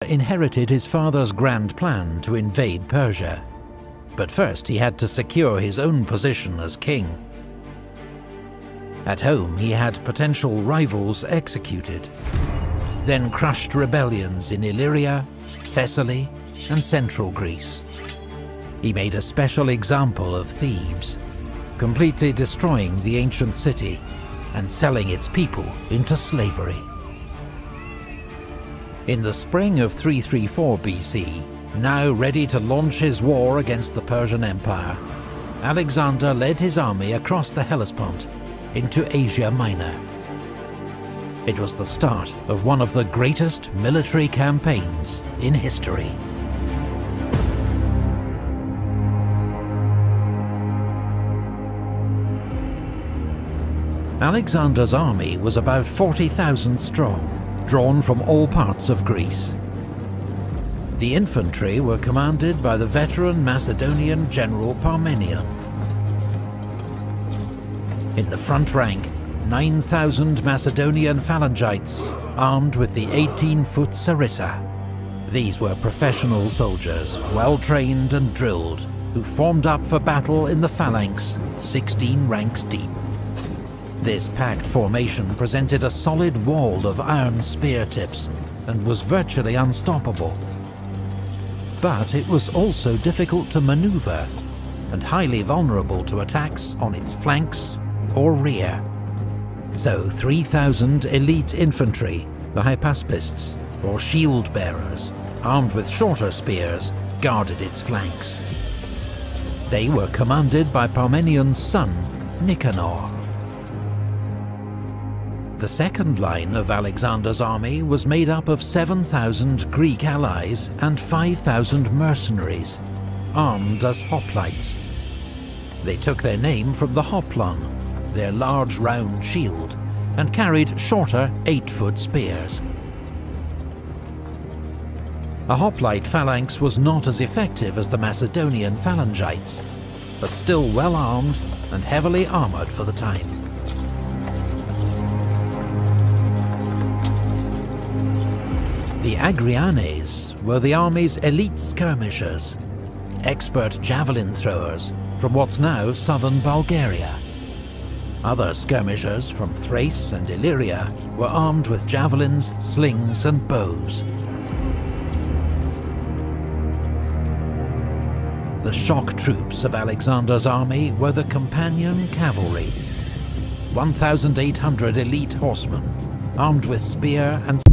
inherited his father's grand plan to invade Persia, but first he had to secure his own position as king. At home he had potential rivals executed, then crushed rebellions in Illyria, Thessaly and central Greece. He made a special example of Thebes, completely destroying the ancient city and selling its people into slavery. In the spring of 334 BC, now ready to launch his war against the Persian Empire, Alexander led his army across the Hellespont into Asia Minor. It was the start of one of the greatest military campaigns in history. Alexander's army was about 40,000 strong, drawn from all parts of Greece. The infantry were commanded by the veteran Macedonian general Parmenion. In the front rank, 9,000 Macedonian phalangites, armed with the 18-foot sarissa. These were professional soldiers, well-trained and drilled, who formed up for battle in the phalanx, 16 ranks deep. This packed formation presented a solid wall of iron spear tips, and was virtually unstoppable. But it was also difficult to maneuver, and highly vulnerable to attacks on its flanks or rear. So 3,000 elite infantry, the hypaspists, or shield-bearers, armed with shorter spears, guarded its flanks. They were commanded by Parmenion's son, Nicanor. The second line of Alexander's army was made up of 7,000 Greek allies and 5,000 mercenaries, armed as hoplites. They took their name from the hoplon, their large round shield, and carried shorter 8-foot spears. A hoplite phalanx was not as effective as the Macedonian phalangites, but still well armed and heavily armoured for the time. The Agrianes were the army's elite skirmishers, expert javelin throwers from what's now southern Bulgaria. Other skirmishers from Thrace and Illyria were armed with javelins, slings and bows. The shock troops of Alexander's army were the Companion Cavalry, 1,800 elite horsemen, armed with spear and